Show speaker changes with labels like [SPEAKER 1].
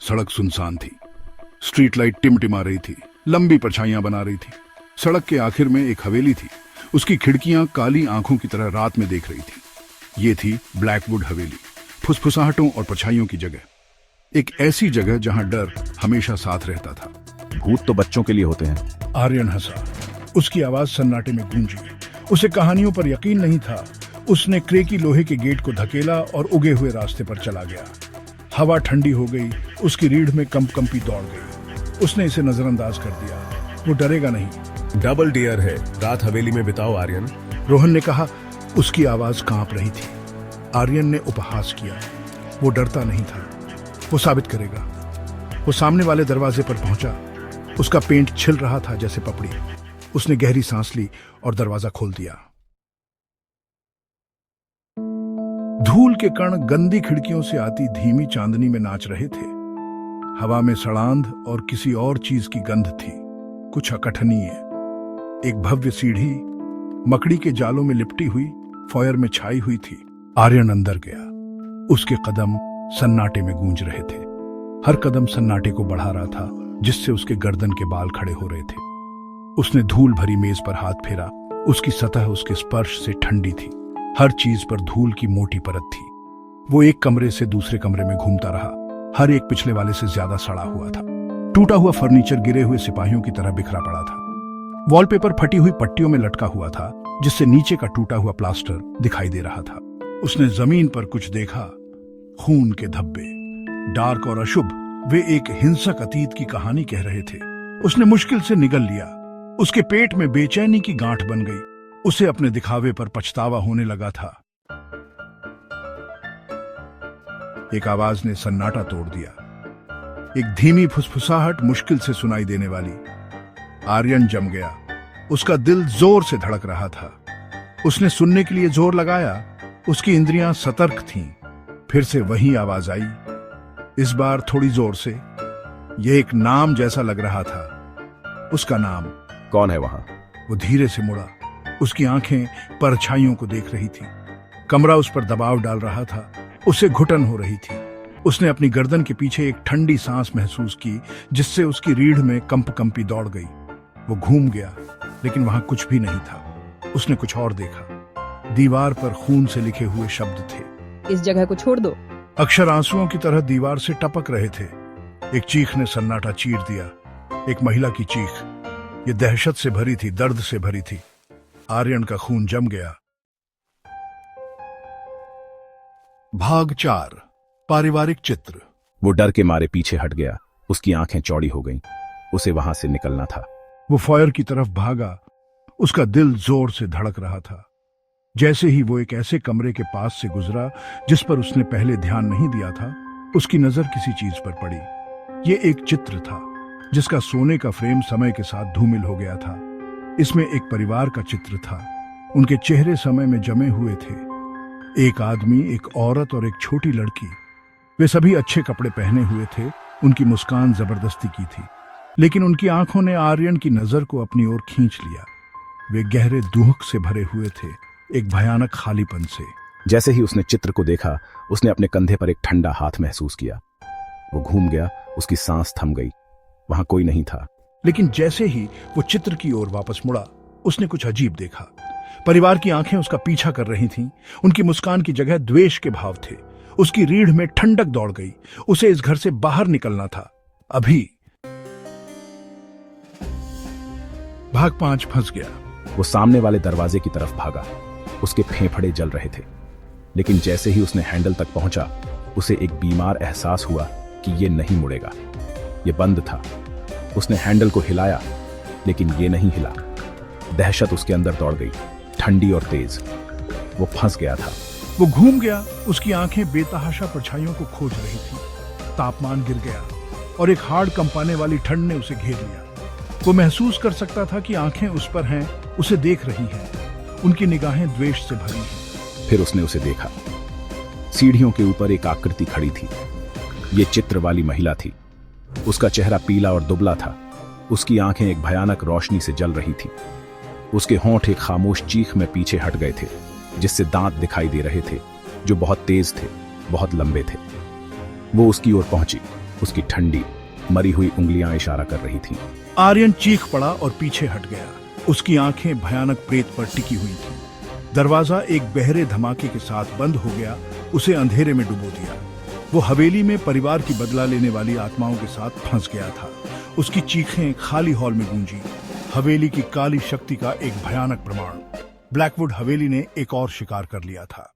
[SPEAKER 1] सड़क सुनसान थी। स्ट्रीट लाइट टिमटिमा रही थी, लंबी परछाइयां बना रही थी। सड़क के आखिर में एक हवेली थी। उसकी खिड़कियां काली आंखों की तरह रात में देख रही थी। ये थी ब्लैकवुड हवेली, फुसफुसाहटों और परछाइयों की जगह। एक ऐसी जगह जहां डर हमेशा साथ रहता था।
[SPEAKER 2] भूत तो बच्चों के लिए होते हैं।
[SPEAKER 1] आर्यन हंसा। उसकी आवाज सन्नाटे में गूंजी। उसे कहानियों पर यकीन नहीं था। उसने क्रे की लोहे के गेट को धकेला और उगे हुए रास्ते पर चला गया। हवा ठंडी हो गई, उसकी रीढ़ में कंपी दौड़ गई। उसने इसे नजरअंदाज कर दिया। वो डरेगा नहीं।
[SPEAKER 3] डबल डियर है, रात हवेली में बिताओ आर्यन।
[SPEAKER 1] रोहन ने कहा। उसकी आवाज कांप रही थी। आर्यन ने उपहास किया। वो डरता नहीं था, वो साबित करेगा। वो सामने वाले दरवाजे पर पहुंचा। उसका पेंट छिल रहा था जैसे पपड़ी। उसने गहरी सांस ली और दरवाजा खोल दिया। धूल के कण गंदी खिड़कियों से आती धीमी चांदनी में नाच रहे थे। हवा में सड़ांध और किसी और चीज की गंध थी, कुछ अकठनीय। एक भव्य सीढ़ी मकड़ी के जालों में लिपटी हुई फॉयर में छाई हुई थी। आर्यन अंदर गया। उसके कदम सन्नाटे में गूंज रहे थे। हर कदम सन्नाटे को बढ़ा रहा था, जिससे उसके गर्दन के बाल खड़े हो रहे थे। उसने धूल भरी मेज पर हाथ फेरा। उसकी सतह उसके स्पर्श से ठंडी थी। हर चीज पर धूल की मोटी परत थी। वो एक कमरे से दूसरे कमरे में घूमता रहा। हर एक पिछले वाले से ज्यादा सड़ा हुआ था। टूटा हुआ फर्नीचर गिरे हुए सिपाहियों की तरह बिखरा पड़ा था। वॉलपेपर फटी हुई पट्टियों में लटका हुआ था, जिससे नीचे का टूटा हुआ प्लास्टर दिखाई दे रहा था। उसने जमीन पर कुछ देखा, खून के धब्बे, डार्क और अशुभ। वे एक हिंसक अतीत की कहानी कह रहे थे। उसने मुश्किल से निगल लिया। उसके पेट में बेचैनी की गांठ बन गई। उसे अपने दिखावे पर पछतावा होने लगा था। एक आवाज ने सन्नाटा तोड़ दिया, एक धीमी फुसफुसाहट, मुश्किल से सुनाई देने वाली। आर्यन जम गया। उसका दिल जोर से धड़क रहा था। उसने सुनने के लिए जोर लगाया। उसकी इंद्रियां सतर्क थीं। फिर से वही आवाज आई, इस बार थोड़ी जोर से। यह एक नाम जैसा लग रहा था। उसका नाम।
[SPEAKER 2] कौन है वहां?
[SPEAKER 1] वो धीरे से मुड़ा। उसकी आंखें परछाइयों को देख रही थी। कमरा उस पर दबाव डाल रहा था। उसे घुटन हो रही थी। उसने अपनी गर्दन के पीछे एक ठंडी सांस महसूस की, जिससे उसकी रीढ़ में कंपी दौड़ गई। वो घूम गया, लेकिन वहां कुछ भी नहीं था। उसने कुछ और देखा। दीवार पर खून से लिखे हुए शब्द थे।
[SPEAKER 4] इस जगह को छोड़ दो।
[SPEAKER 1] अक्षर आंसुओं की तरह दीवार से टपक रहे थे। एक चीख ने सन्नाटा चीर दिया। एक महिला की चीख। ये दहशत से भरी थी, दर्द से भरी थी। आर्यन का खून जम गया। भाग 4, पारिवारिक चित्र।
[SPEAKER 2] वो डर के मारे पीछे हट गया। उसकी आंखें चौड़ी हो गईं। उसे वहां से निकलना था।
[SPEAKER 1] वो फायर की तरफ भागा। उसका दिल जोर से धड़क रहा था। जैसे ही वो एक ऐसे कमरे के पास से गुजरा जिस पर उसने पहले ध्यान नहीं दिया था, उसकी नजर किसी चीज पर पड़ी। ये एक चित्र था, जिसका सोने का फ्रेम समय के साथ धूमिल हो गया था। इसमें एक परिवार का चित्र था। उनके चेहरे समय में जमे हुए थे। एक आदमी, एक औरत और एक छोटी लड़की। वे सभी अच्छे कपड़े पहने हुए थे। उनकी मुस्कान जबरदस्ती की थी, लेकिन उनकी आंखों ने आर्यन की नजर को अपनी ओर खींच लिया। वे गहरे दुख से भरे हुए थे, एक भयानक खालीपन से।
[SPEAKER 2] जैसे ही उसने चित्र को देखा, उसने अपने कंधे पर एक ठंडा हाथ महसूस किया। वो घूम गया। उसकी सांस थम गई। वहां कोई नहीं था।
[SPEAKER 1] लेकिन जैसे ही वो चित्र की ओर वापस मुड़ा, उसने कुछ अजीब देखा। परिवार की आंखें उसका पीछा कर रही थीं। उनकी मुस्कान की जगह द्वेष के भाव थे। उसकी रीढ़ में ठंडक दौड़ गई। उसे इस घर से बाहर निकलना था, अभी। भाग 5, फंस गया।
[SPEAKER 2] वो सामने वाले दरवाजे की तरफ भागा। उसके फेफड़े जल रहे थे। लेकिन जैसे ही उसने हैंडल तक पहुंचा, उसे एक बीमार एहसास हुआ कि ये नहीं मुड़ेगा। ये बंद था। उसने हैंडल को हिलाया, लेकिन ये नहीं हिला। दहशत उसके अंदर दौड़ गई, ठंडी और तेज। वो फंस गया था।
[SPEAKER 1] वो घूम गया। उसकी आंखें बेतहाशा परछाइयों को खोज रही थी। तापमान गिर गया और एक हार्ड कंपाने वाली ठंड ने उसे घेर लिया। वो महसूस कर सकता था कि आंखें उस पर हैं, उसे देख रही हैं। उनकी निगाहें द्वेष से भरी हैं।
[SPEAKER 2] फिर उसने उसे देखा। सीढ़ियों के ऊपर एक आकृति खड़ी थी। ये चित्र वाली महिला थी। उसका चेहरा पीला और दुबला था। उसकी आंखें एक भयानक रोशनी से जल रही थी। उसके होंठ एक खामोश चीख में पीछे हट गए थे, जिससे दांत दिखाई दे रहे थे, जो बहुत तेज थे, बहुत लंबे थे। वो उसकी ओर पहुंची। उसकी ठंडी मरी हुई उंगलियां इशारा कर रही थीं।
[SPEAKER 1] आर्यन चीख पड़ा और पीछे हट गया। उसकी आंखें भयानक प्रेत पर टिकी हुई थीं। दरवाजा एक गहरे धमाके के साथ बंद हो गया, उसे अंधेरे में डुबो दिया। वो हवेली में परिवार की बदला लेने वाली आत्माओं के साथ फंस गया था। उसकी चीखें खाली हॉल में गूंजी, हवेली की काली शक्ति का एक भयानक प्रमाण। ब्लैकवुड हवेली ने एक और शिकार कर लिया था।